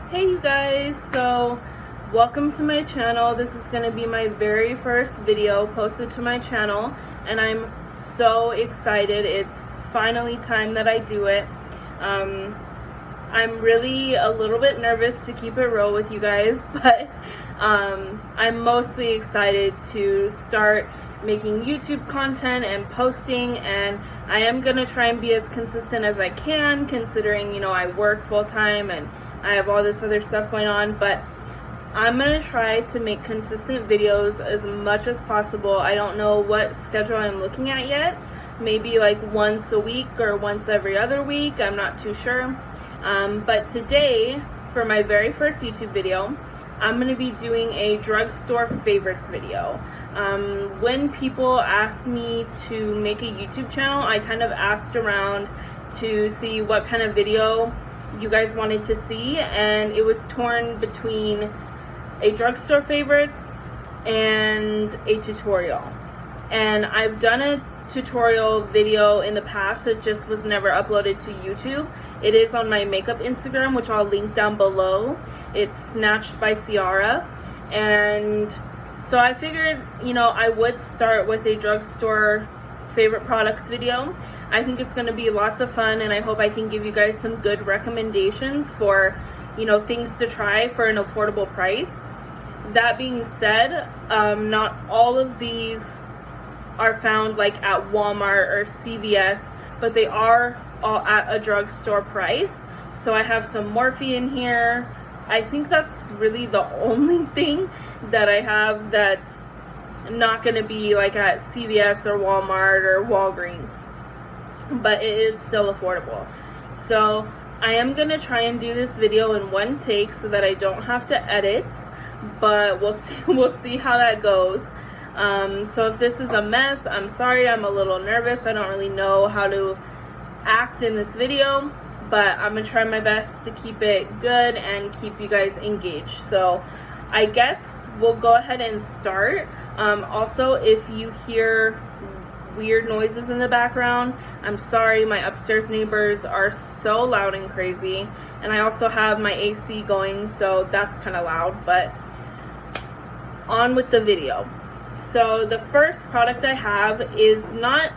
Hey you guys, so welcome to my channel. This is going to be my very first video posted to my channel and I'm so excited. It's finally time that I do it. I'm really a little bit nervous, to keep it real with you guys, but I'm mostly excited to start making YouTube content and posting, and I am going to try and be as consistent as I can, considering, you know, I work full-time and I have all this other stuff going on, but I'm going to try to make consistent videos as much as possible. I don't know what schedule I'm looking at yet. Maybe like once a week or once every other week. I'm not too sure. But today, for my very first YouTube video, I'm going to be doing a drugstore favorites video. When people ask me to make a YouTube channel, I kind of asked around to see what kind of video you guys wanted to see, and it was torn between a drugstore favorites and a tutorial. And I've done a tutorial video in the past, it just was never uploaded to YouTube. It is on my makeup Instagram, which I'll link down below. It's Snatched by Ciara. And so I figured, you know, I would start with a drugstore favorite products video. I think it's going to be lots of fun, and I hope I can give you guys some good recommendations for, you know, things to try for an affordable price. That being said, not all of these are found like at Walmart or CVS, but they are all at a drugstore price. So I have some Morphe in here. I think that's really the only thing that I have that's not going to be like at CVS or Walmart or Walgreens, but it is still affordable. So I am going to try and do this video in one take so that I don't have to edit, but we'll see how that goes. So if this is a mess, I'm sorry. I'm a little nervous. I don't really know how to act in this video, but I'm going to try my best to keep it good and keep you guys engaged. So I guess we'll go ahead and start. Also, if you hear weird noises in the background, I'm sorry. My upstairs neighbors are so loud and crazy, and I also have my AC going, so that's kind of loud. But on with the video. So the first product I have is not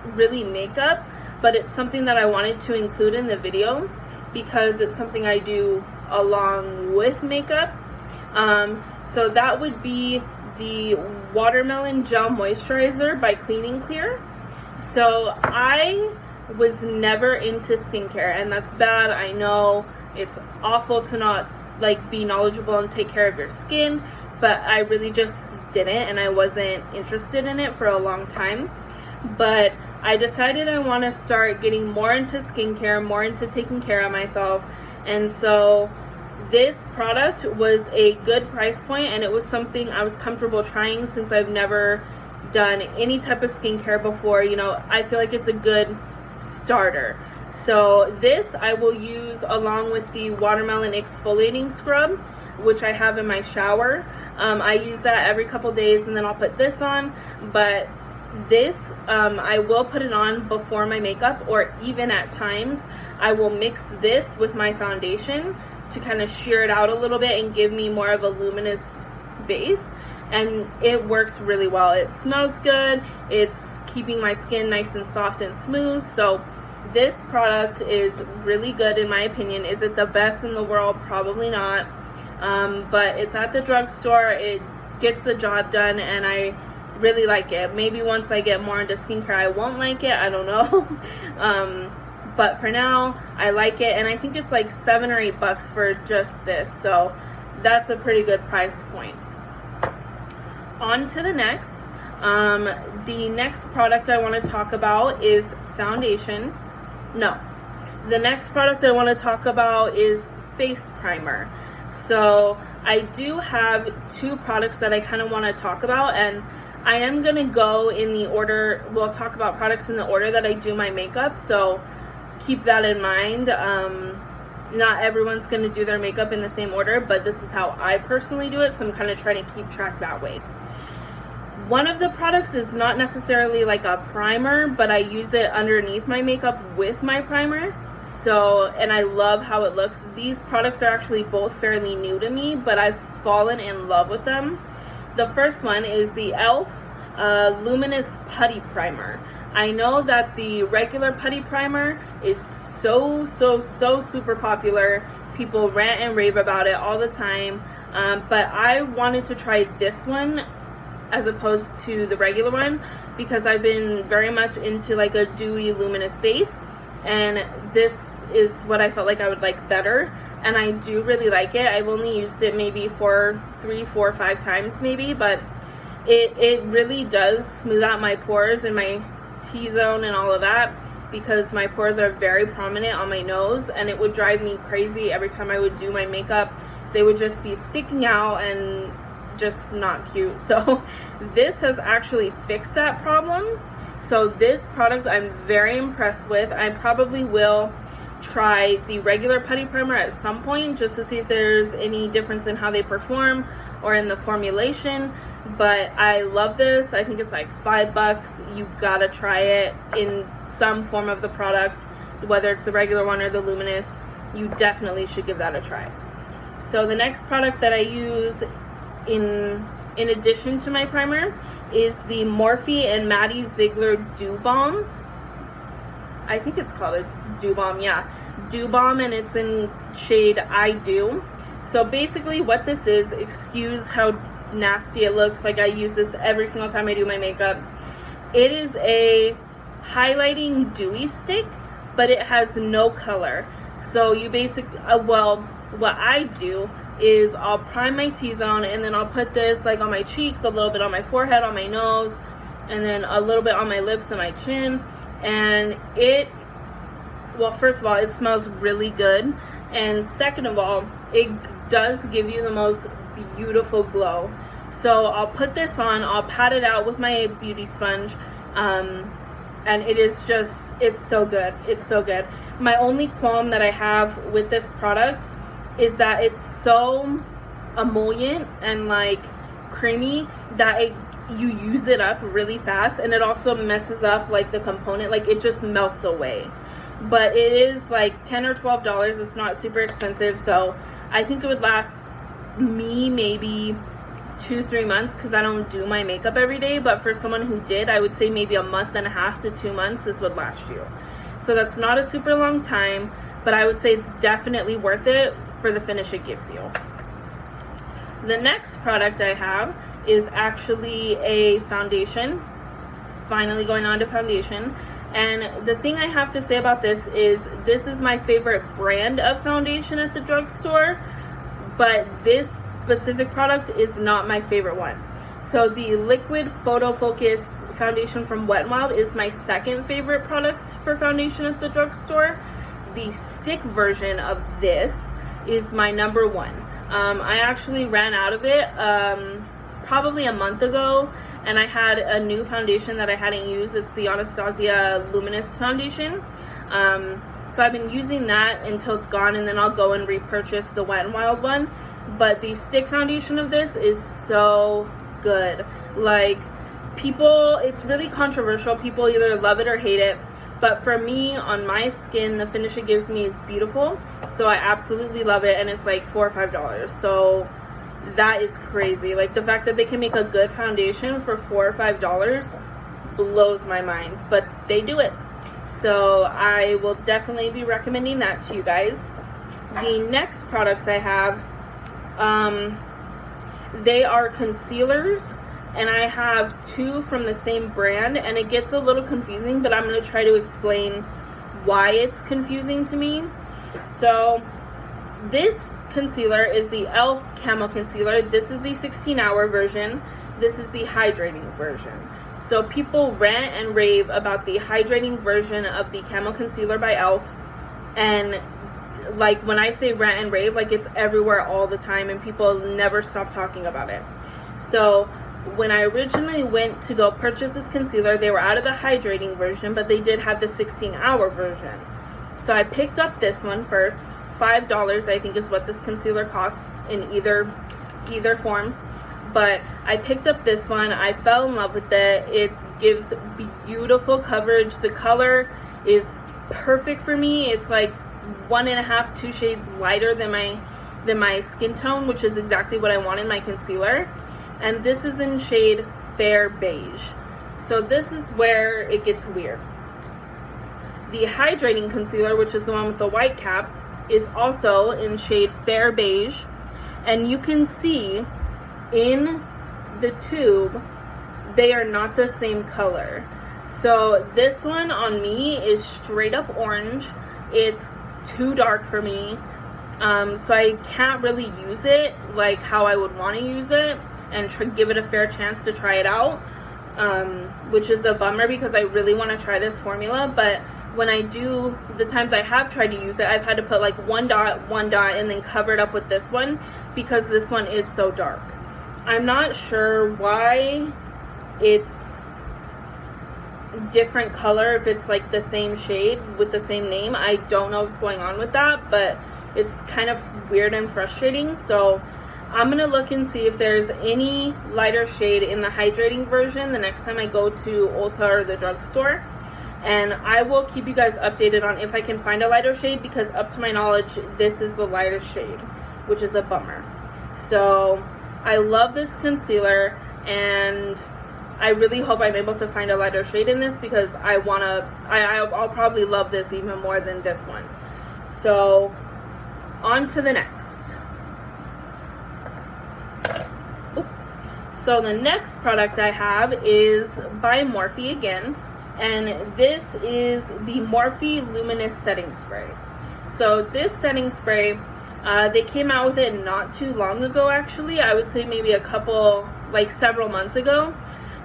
really makeup, but it's something that I wanted to include in the video because it's something I do along with makeup. So that would be the Watermelon Gel Moisturizer by Clean & Clear. So I was never into skincare, and that's bad. I know it's awful to not like be knowledgeable and take care of your skin, but I really just didn't, and I wasn't interested in it for a long time. But I decided I want to start getting more into skincare, more into taking care of myself, and so this product was a good price point, and it was something I was comfortable trying since I've never done any type of skincare before. You know, I feel like it's a good starter. So this I will use along with the Watermelon Exfoliating Scrub, which I have in my shower. I use that every couple days, and then I'll put this on. But this, I will put it on before my makeup, or even at times I will mix this with my foundation to kind of sheer it out a little bit and give me more of a luminous base, and it works really well. It smells good, it's keeping my skin nice and soft and smooth. So this product is really good in my opinion. Is it the best in the world? Probably not, but it's at the drugstore, it gets the job done, and I really like it. Maybe once I get more into skincare I won't like it, I don't know. But for now, I like it, and I think it's like $7 or $8 for just this, so that's a pretty good price point. On to the next. The next product I want to talk about is foundation. No. The next product I want to talk about is face primer. So I do have two products that I kind of want to talk about, and I am going to go in the order, we'll talk about products in the order that I do my makeup, so keep that in mind. Not everyone's going to do their makeup in the same order, but this is how I personally do it, so I'm kind of trying to keep track that way. One of the products is not necessarily like a primer, but I use it underneath my makeup with my primer. So, and I love how it looks. These products are actually both fairly new to me, but I've fallen in love with them. The first one is the e.l.f. Luminous Putty Primer. I know that the regular putty primer is so super popular. People rant and rave about it all the time, but I wanted to try this one as opposed to the regular one because I've been very much into like a dewy luminous base, and this is what I felt like I would like better, and I do really like it. I've only used it maybe for 3, 4, 5 times maybe, but it really does smooth out my pores and my T-zone and all of that, because my pores are very prominent on my nose, and it would drive me crazy every time I would do my makeup. They would just be sticking out and just not cute. So this has actually fixed that problem. So this product I'm very impressed with. I probably will try the regular putty primer at some point just to see if there's any difference in how they perform or in the formulation. But I love this. I think it's like $5. You gotta try it in some form of the product, whether it's the regular one or the luminous. You definitely should give that a try. So the next product that I use in addition to my primer is the Morphe and Maddie Ziegler Dew Balm. I think it's called a Dew Balm, yeah. Dew Balm, and it's in shade I Do. So basically what this is, excuse how nasty it looks, like I use this every single time I do my makeup. It is a highlighting dewy stick, but it has no color. So you basically, well, what I do is I'll prime my T-zone, and then I'll put this like on my cheeks, a little bit on my forehead, on my nose, and then a little bit on my lips and my chin. And it, well, first of all, it smells really good, and second of all, it does give you the most beautiful glow. So I'll put this on, I'll pat it out with my beauty sponge, and it is just, it's so good. It's so good. My only qualm that I have with this product is that it's so emollient and like creamy that you use it up really fast, and it also messes up like the component, like it just melts away. But it is like $10 or $12. It's not super expensive, so I think it would last me maybe 2-3 months because I don't do my makeup every day. But for someone who did, I would say maybe a month and a half to 2 months this would last you. So that's not a super long time, but I would say it's definitely worth it for the finish it gives you. The next product I have is actually a foundation. Finally going on to foundation. And the thing I have to say about this is my favorite brand of foundation at the drugstore, but this specific product is not my favorite one. So the liquid photo focus foundation from Wet n Wild is my second favorite product for foundation at the drugstore. The stick version of this is my number one. I actually ran out of it probably a month ago, and I had a new foundation that I hadn't used. It's the Anastasia Luminous Foundation. So I've been using that until it's gone, and then I'll go and repurchase the Wet n Wild one. But the stick foundation of this is so good. Like, people, it's really controversial. People either love it or hate it. But for me, on my skin, the finish it gives me is beautiful. So I absolutely love it, and it's like $4 or $5. So that is crazy. Like, the fact that they can make a good foundation for $4 or $5 blows my mind. But they do it. So I will definitely be recommending that to you guys. The next products I have, they are concealers, and I have two from the same brand, and it gets a little confusing, but I'm going to try to explain why it's confusing to me. So this concealer is the e.l.f. Camo Concealer. This is the 16-hour version. This is the hydrating version. So people rant and rave about the hydrating version of the Camo Concealer by e.l.f. And like, when I say rant and rave, like, it's everywhere all the time, and people never stop talking about it. So when I originally went to go purchase this concealer, they were out of the hydrating version, but they did have the 16-hour version. So I picked up this one first. $5 I think is what this concealer costs in either form. But I picked up this one. I fell in love with it. It gives beautiful coverage. The color is perfect for me. It's like 1.5, 2 shades lighter than my skin tone, which is exactly what I want in my concealer. And this is in shade Fair Beige. So this is where it gets weird. The hydrating concealer, which is the one with the white cap, is also in shade Fair Beige. And you can see in the tube, they are not the same color. So this one on me is straight up orange. It's too dark for me. So I can't really use it like how I would want to use it and give it a fair chance to try it out, which is a bummer because I really want to try this formula. But when I do, the times I have tried to use it, I've had to put like one dot, and then cover it up with this one because this one is so dark. I'm not sure why it's different color if it's like the same shade with the same name. I don't know what's going on with that, but it's kind of weird and frustrating. So I'm gonna look and see if there's any lighter shade in the hydrating version the next time I go to Ulta or the drugstore, and I will keep you guys updated on if I can find a lighter shade, because up to my knowledge this is the lightest shade, which is a bummer. So I love this concealer, and I really hope I'm able to find a lighter shade in this because I'll probably love this even more than this one. So on to the next. So the next product I have is by Morphe again, and this is the Morphe Luminous Setting Spray. So this setting spray, they came out with it not too long ago actually. I would say maybe several months ago.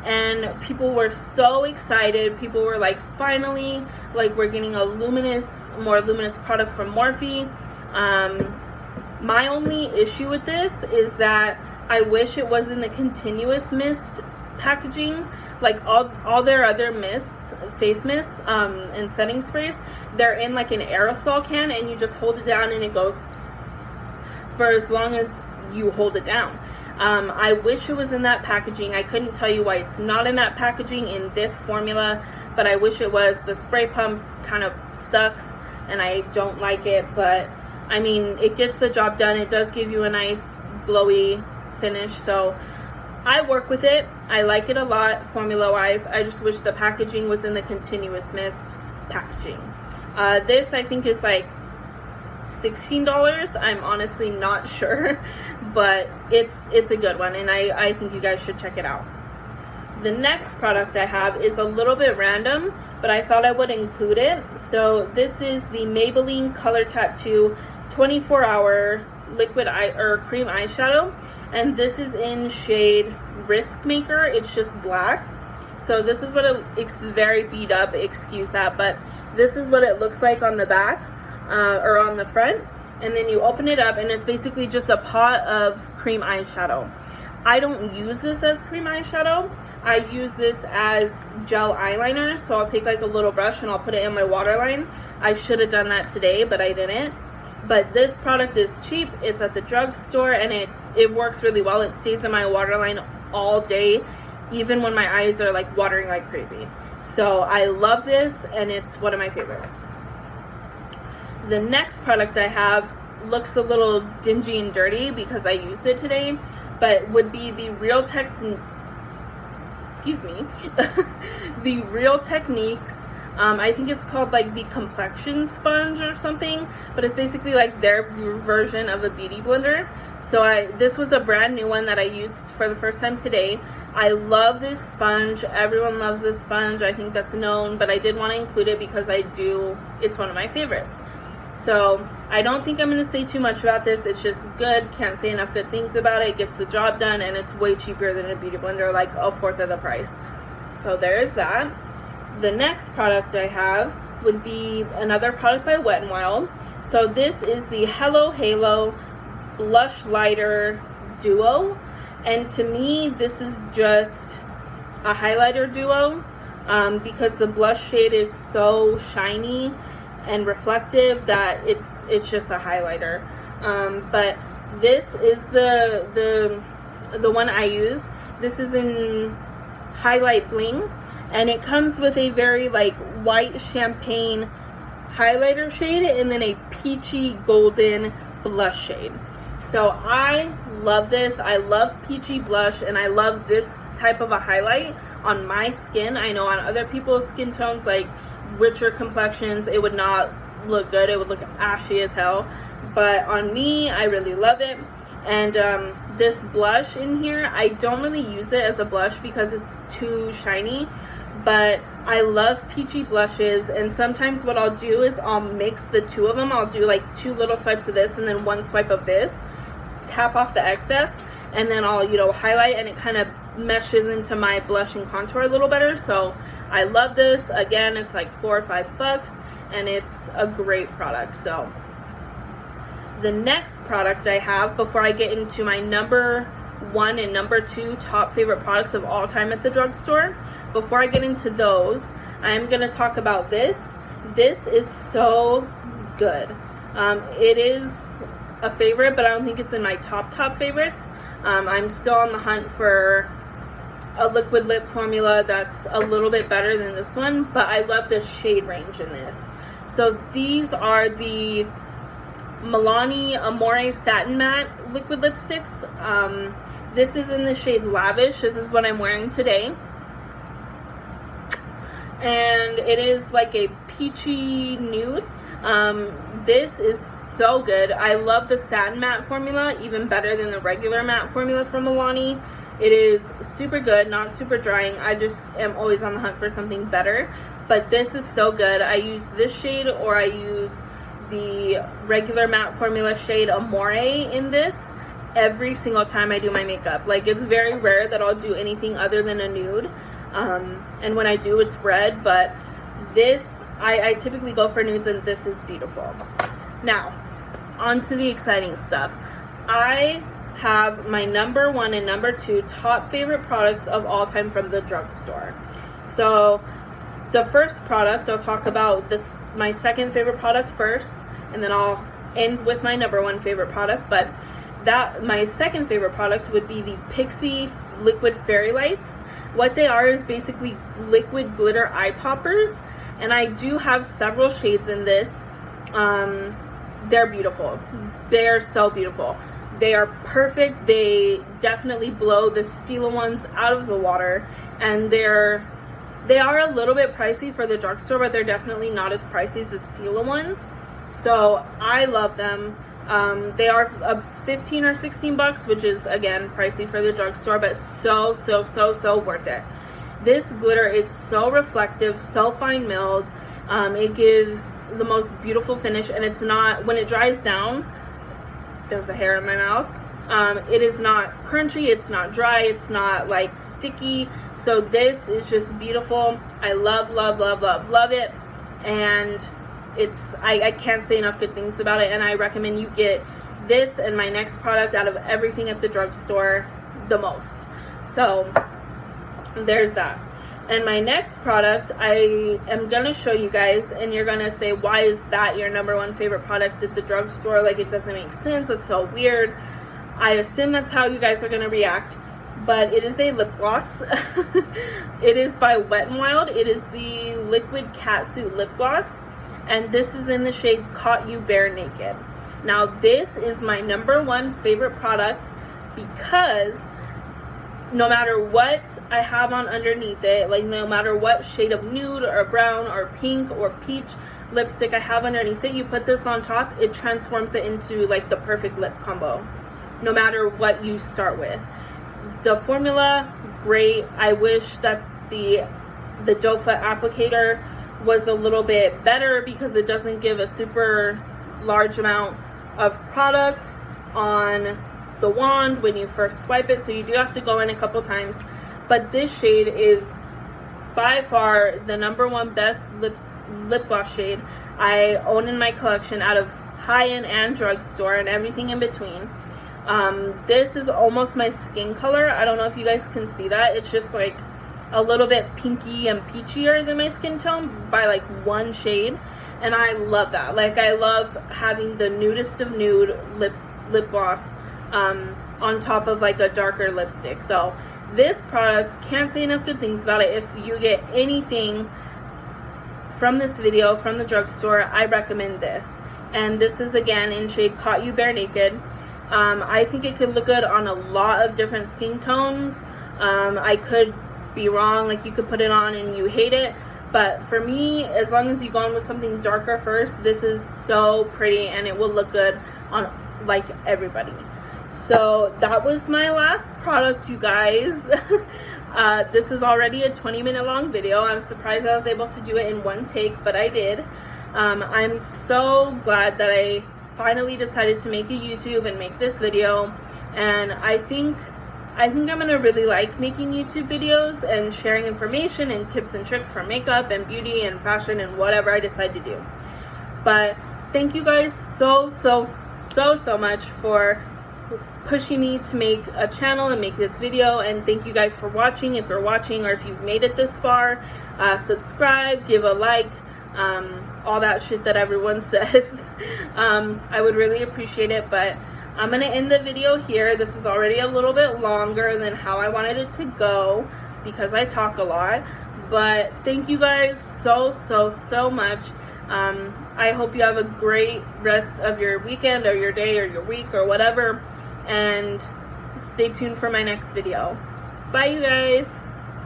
And people were so excited. People were like, finally, like we're getting a more luminous product from Morphe. My only issue with this is that I wish it was in the continuous mist packaging. Like all their other mists, face mists, and setting sprays, they're in like an aerosol can, and you just hold it down and it goes for as long as you hold it down. I wish it was in that packaging. I couldn't tell you why it's not in that packaging in this formula, but I wish it was. The spray pump kind of sucks and I don't like it, but I mean, it gets the job done. It does give you a nice glowy finish, so I work with it. I like it a lot formula wise. I just wish the packaging was in the continuous mist packaging. This I think is like $16. I'm honestly not sure, but it's a good one, and I think you guys should check it out. The next product I have is a little bit random, but I thought I would include it. So this is the Maybelline Color Tattoo 24-hour liquid cream eyeshadow, and this is in shade Risk Maker. It's just black. So this is what it's very beat up, excuse that, but this is what it looks like on the back. Or on the front, and then you open it up and it's basically just a pot of cream eyeshadow. I don't use this as cream eyeshadow. I use this as gel eyeliner, so I'll take like a little brush and I'll put it in my waterline. I should have done that today, but I didn't. But this product is cheap. It's at the drugstore, and it works really well. It stays in my waterline all day, even when my eyes are like watering like crazy. So I love this, and it's one of my favorites. The next product I have looks a little dingy and dirty because I used it today, but would be the Real Techniques. I think it's called like the complexion sponge or something, but it's basically like their version of a beauty blender. So this was a brand new one that I used for the first time today. I love this sponge. Everyone loves this sponge. I think that's known, but I did want to include it because it's one of my favorites. So I don't think I'm going to say too much about this. It's just good. Can't say enough good things about it. It gets the job done, and it's way cheaper than a beauty blender, like a fourth of the price. So there is that. The next product I have would be another product by Wet n Wild. So this is the Hello Halo Blush Lighter Duo, and to me this is just a highlighter duo because the blush shade is so shiny and reflective that it's just a highlighter. But this is the one I use. This is in Highlight Bling, and it comes with a very like white champagne highlighter shade and then a peachy golden blush shade. So I love this. I love peachy blush, and I love this type of a highlight on my skin. I know on other people's skin tones, like richer complexions, it would not look good. It would look ashy as hell. But on me, I really love it. And this blush in here, I don't really use it as a blush because it's too shiny. But I love peachy blushes, and sometimes what I'll do is I'll mix the two of them. I'll do like 2 little swipes of this and then 1 swipe of this, tap off the excess, and then I'll, you know, highlight, and it kind of meshes into my blush and contour a little better. So I love this. Again, it's like $4 or $5, and it's a great product. So the next product I have, before I get into my number 1 and number 2 top favorite products of all time at the drugstore, before I get into those, I'm going to talk about this. This is so good. It is a favorite, but I don't think it's in my top favorites. I'm still on the hunt for a liquid lip formula that's a little bit better than this one, but I love the shade range in this. So these are the Milani Amore Satin Matte liquid lipsticks. This is in the shade Lavish. This is what I'm wearing today. And it is like a peachy nude. This is so good. I love the satin matte formula even better than the regular matte formula from Milani. It is super good, not super drying. I just am always on the hunt for something better. But this is so good. I use this shade, or I use the regular matte formula shade Amore in this every single time I do my makeup. Like, it's very rare that I'll do anything other than a nude. And when I do, it's red, but this, I typically go for nudes, and this is beautiful. Now, on to the exciting stuff. I have my number 1 and number 2 top favorite products of all time from the drugstore. So, the first product, I'll talk about this, my second favorite product first, and then I'll end with my number 1 favorite product, but my second favorite product would be the Pixie Liquid Fairy Lights. What they are is basically liquid glitter eye toppers, and I do have several shades in this. They're beautiful. They are so beautiful. They are perfect. They definitely blow the Stila ones out of the water, and they are a little bit pricey for the drugstore, but they're definitely not as pricey as the Stila ones. So I love them. They are 15 or 16 bucks, which is, again, pricey for the drugstore, but so worth it. This glitter is so reflective, so fine milled. It gives the most beautiful finish, and it's not, when it dries down, there's a hair in my mouth, it is not crunchy, it's not dry, it's not like sticky. So this is just beautiful. I love it, and I can't say enough good things about it, and I recommend you get this and my next product out of everything at the drugstore the most. So there's that. And my next product, I am going to show you guys, and you're going to say, why is that your number 1 favorite product at the drugstore? Like, it doesn't make sense. It's so weird. I assume that's how you guys are going to react. But it is a lip gloss. It is by Wet n Wild. It is the Liquid Catsuit Lip Gloss. And this is in the shade Caught You Bare Naked. Now, this is my number 1 favorite product because no matter what I have on underneath it, like no matter what shade of nude or brown or pink or peach lipstick I have underneath it, you put this on top, it transforms it into like the perfect lip combo, no matter what you start with. The formula, great. I wish that the doe foot applicator was a little bit better because it doesn't give a super large amount of product on the wand when you first swipe it, so you do have to go in a couple times. But this shade is by far the number 1 best lip gloss shade I own in my collection out of high-end and drugstore and everything in between. This is almost my skin color. I don't know if you guys can see that. It's just like a little bit pinky and peachier than my skin tone by like 1 shade, and I love that. Like, I love having the nudest of nude lip gloss on top of like a darker lipstick. So this product, can't say enough good things about it. If you get anything from this video from the drugstore, I recommend this. And this is again in shade Caught You Bare Naked. I think it could look good on a lot of different skin tones. I could be wrong, like you could put it on and you hate it, but for me, as long as you go on with something darker first, this is so pretty and it will look good on like everybody. So that was my last product, you guys. This is already a 20-minute long video. I'm surprised I was able to do it in one take, but I did. I'm so glad that I finally decided to make a YouTube and make this video, and I think I'm gonna really like making YouTube videos and sharing information and tips and tricks for makeup and beauty and fashion and whatever I decide to do. But thank you guys so much for pushing me to make a channel and make this video, and thank you guys for watching. If you're watching or if you've made it this far, subscribe, give a like, all that shit that everyone says. I would really appreciate it, but I'm gonna end the video here. This is already a little bit longer than how I wanted it to go because I talk a lot, but thank you guys so much. I hope you have a great rest of your weekend or your day or your week or whatever, and stay tuned for my next video. Bye, you guys.